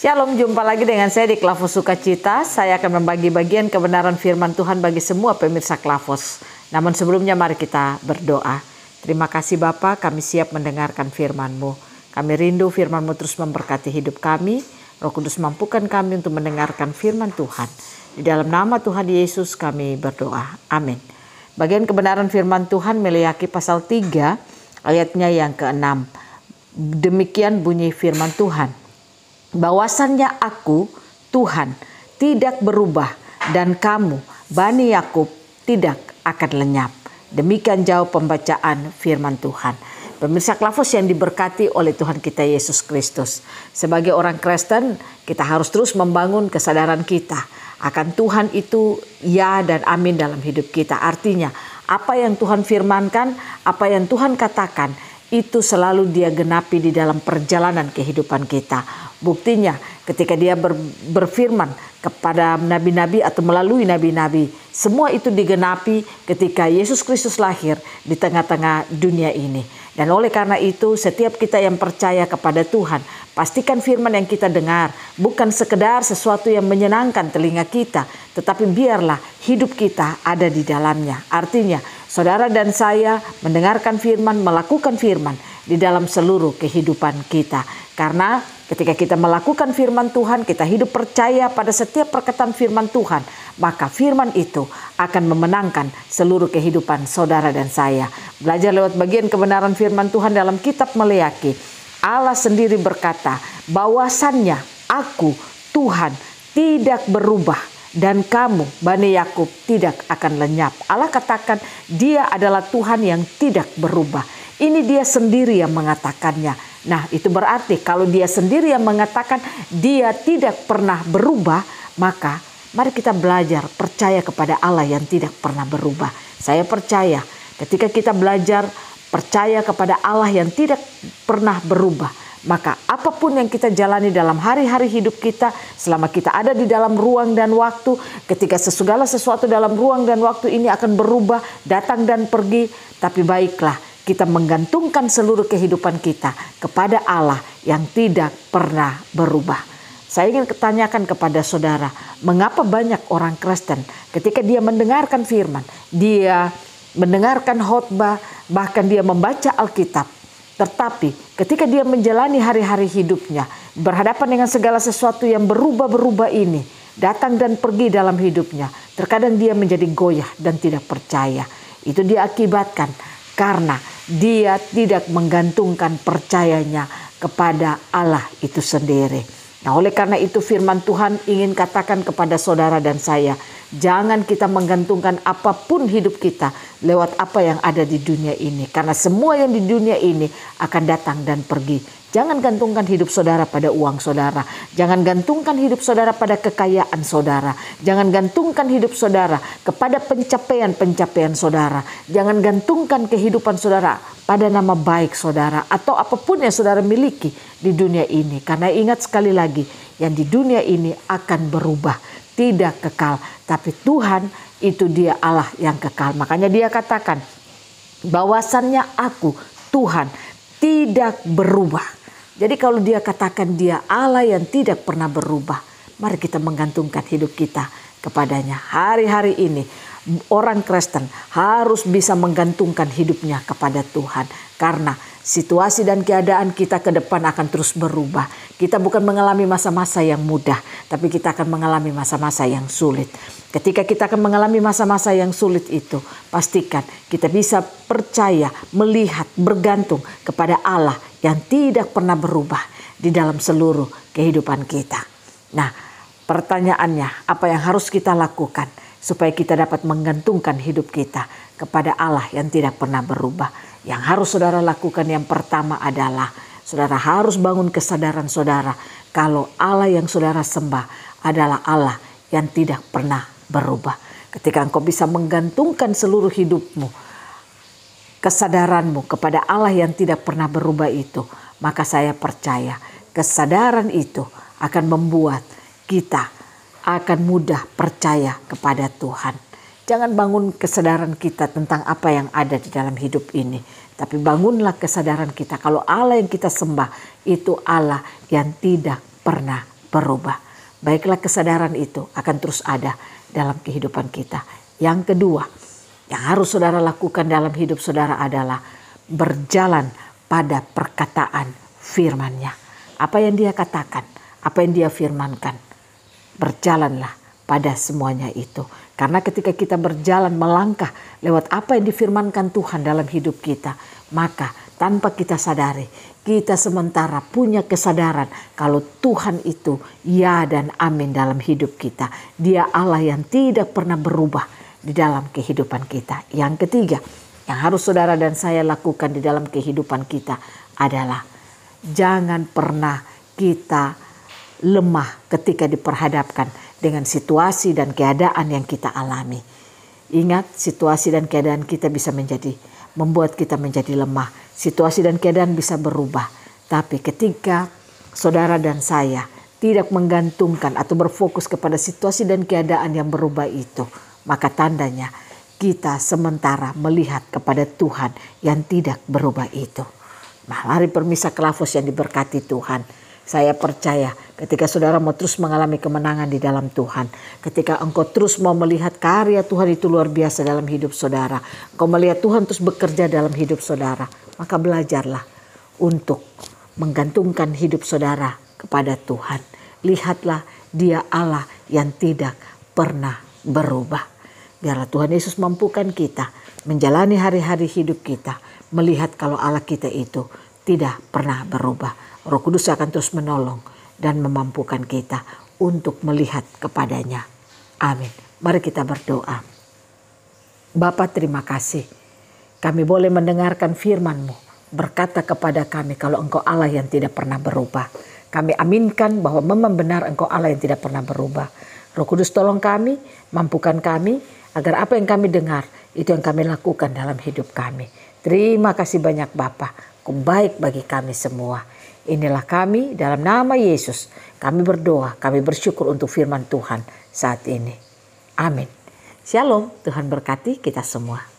Shalom, jumpa lagi dengan saya di Klavos Sukacita. Saya akan membagi bagian kebenaran firman Tuhan bagi semua pemirsa Klavos. Namun sebelumnya mari kita berdoa. Terima kasih Bapa, kami siap mendengarkan firman-Mu. Kami rindu firman-Mu terus memberkati hidup kami. Roh Kudus mampukan kami untuk mendengarkan firman Tuhan. Di dalam nama Tuhan Yesus kami berdoa. Amin. Bagian kebenaran firman Tuhan Meleakhi pasal 3 ayatnya yang ke-6. Demikian bunyi firman Tuhan. Bahwasannya aku, Tuhan, tidak berubah dan kamu, Bani Yakub, tidak akan lenyap. Demikian jauh pembacaan firman Tuhan. Pemirsa Klavos yang diberkati oleh Tuhan kita Yesus Kristus. Sebagai orang Kristen, kita harus terus membangun kesadaran kita akan Tuhan itu ya dan amin dalam hidup kita. Artinya, apa yang Tuhan firmankan, apa yang Tuhan katakan, itu selalu Dia genapi di dalam perjalanan kehidupan kita. Buktinya ketika Dia berfirman kepada nabi-nabi atau melalui nabi-nabi, semua itu digenapi ketika Yesus Kristus lahir di tengah-tengah dunia ini. Dan oleh karena itu setiap kita yang percaya kepada Tuhan, pastikan firman yang kita dengar bukan sekedar sesuatu yang menyenangkan telinga kita, tetapi biarlah hidup kita ada di dalamnya. Artinya saudara dan saya mendengarkan firman, melakukan firman di dalam seluruh kehidupan kita. Karena ketika kita melakukan firman Tuhan, kita hidup percaya pada setiap perkataan firman Tuhan, maka firman itu akan memenangkan seluruh kehidupan saudara dan saya. Belajar lewat bagian kebenaran firman Tuhan dalam kitab Meleakhi. Allah sendiri berkata, bahwasannya aku, Tuhan, tidak berubah dan kamu, Bani Yakub, tidak akan lenyap. Allah katakan Dia adalah Tuhan yang tidak berubah. Ini Dia sendiri yang mengatakannya. Nah, itu berarti kalau Dia sendiri yang mengatakan Dia tidak pernah berubah, maka mari kita belajar percaya kepada Allah yang tidak pernah berubah. Saya percaya ketika kita belajar percaya kepada Allah yang tidak pernah berubah, maka apapun yang kita jalani dalam hari-hari hidup kita, selama kita ada di dalam ruang dan waktu, ketika segala sesuatu dalam ruang dan waktu ini akan berubah, datang dan pergi, tapi baiklah kita menggantungkan seluruh kehidupan kita kepada Allah yang tidak pernah berubah. Saya ingin tanyakan kepada saudara, mengapa banyak orang Kristen ketika dia mendengarkan firman, dia mendengarkan khotbah, bahkan dia membaca Alkitab, tetapi ketika dia menjalani hari-hari hidupnya, berhadapan dengan segala sesuatu yang berubah-berubah ini, datang dan pergi dalam hidupnya, terkadang dia menjadi goyah dan tidak percaya. Itu diakibatkan karena dia tidak menggantungkan percayanya kepada Allah itu sendiri. Nah, oleh karena itu firman Tuhan ingin katakan kepada saudara dan saya, jangan kita menggantungkan apapun hidup kita lewat apa yang ada di dunia ini. Karena semua yang di dunia ini akan datang dan pergi. Jangan gantungkan hidup saudara pada uang saudara. Jangan gantungkan hidup saudara pada kekayaan saudara. Jangan gantungkan hidup saudara kepada pencapaian-pencapaian saudara. Jangan gantungkan kehidupan saudara pada nama baik saudara atau apapun yang saudara miliki di dunia ini. Karena ingat sekali lagi, yang di dunia ini akan berubah, tidak kekal. Tapi Tuhan itu Dia Allah yang kekal. Makanya Dia katakan, bahwasannya aku, Tuhan, tidak berubah. Jadi kalau Dia katakan Dia Allah yang tidak pernah berubah, mari kita menggantungkan hidup kita kepadanya. Hari-hari ini orang Kristen harus bisa menggantungkan hidupnya kepada Tuhan. Karena situasi dan keadaan kita ke depan akan terus berubah. Kita bukan mengalami masa-masa yang mudah, tapi kita akan mengalami masa-masa yang sulit. Ketika kita akan mengalami masa-masa yang sulit itu, pastikan kita bisa percaya, melihat, bergantung kepada Allah yang tidak pernah berubah di dalam seluruh kehidupan kita. Nah, pertanyaannya, apa yang harus kita lakukan supaya kita dapat menggantungkan hidup kita kepada Allah yang tidak pernah berubah? Yang harus saudara lakukan yang pertama adalah saudara harus bangun kesadaran saudara kalau Allah yang saudara sembah adalah Allah yang tidak pernah berubah. Ketika engkau bisa menggantungkan seluruh hidupmu, kesadaranmu kepada Allah yang tidak pernah berubah itu, maka saya percaya kesadaran itu akan membuat kita akan mudah percaya kepada Tuhan. Jangan bangun kesadaran kita tentang apa yang ada di dalam hidup ini. Tapi bangunlah kesadaran kita kalau Allah yang kita sembah itu Allah yang tidak pernah berubah. Baiklah, kesadaran itu akan terus ada dalam kehidupan kita. Yang kedua, yang harus saudara lakukan dalam hidup saudara adalah berjalan pada perkataan firman-Nya. Apa yang Dia katakan, apa yang Dia firmankan, berjalanlah pada semuanya itu. Karena ketika kita berjalan melangkah lewat apa yang difirmankan Tuhan dalam hidup kita, maka tanpa kita sadari, kita sementara punya kesadaran kalau Tuhan itu ya dan amin dalam hidup kita. Dia Allah yang tidak pernah berubah di dalam kehidupan kita. Yang ketiga, yang harus saudara dan saya lakukan di dalam kehidupan kita adalah jangan pernah kita lemah ketika diperhadapkan dengan situasi dan keadaan yang kita alami. Ingat, situasi dan keadaan kita bisa membuat kita menjadi lemah. Situasi dan keadaan bisa berubah. Tapi ketika saudara dan saya tidak menggantungkan atau berfokus kepada situasi dan keadaan yang berubah itu, maka tandanya kita sementara melihat kepada Tuhan yang tidak berubah itu. Mari permisa Kelafos yang diberkati Tuhan. Saya percaya ketika saudara mau terus mengalami kemenangan di dalam Tuhan. Ketika engkau terus mau melihat karya Tuhan itu luar biasa dalam hidup saudara. Engkau melihat Tuhan terus bekerja dalam hidup saudara. Maka belajarlah untuk menggantungkan hidup saudara kepada Tuhan. Lihatlah Dia Allah yang tidak pernah berubah. Biarlah Tuhan Yesus mampukan kita menjalani hari-hari hidup kita. Melihat kalau Allah kita itu tidak pernah berubah. Roh Kudus akan terus menolong dan memampukan kita untuk melihat kepadanya. Amin. Mari kita berdoa. Bapa, terima kasih. Kami boleh mendengarkan firman-Mu. Berkata kepada kami kalau Engkau Allah yang tidak pernah berubah. Kami aminkan bahwa memang benar Engkau Allah yang tidak pernah berubah. Roh Kudus tolong kami, mampukan kami agar apa yang kami dengar itu yang kami lakukan dalam hidup kami. Terima kasih banyak Bapa. Kau baik bagi kami semua. Inilah kami dalam nama Yesus. Kami berdoa, kami bersyukur untuk firman Tuhan saat ini. Amin. Shalom, Tuhan berkati kita semua.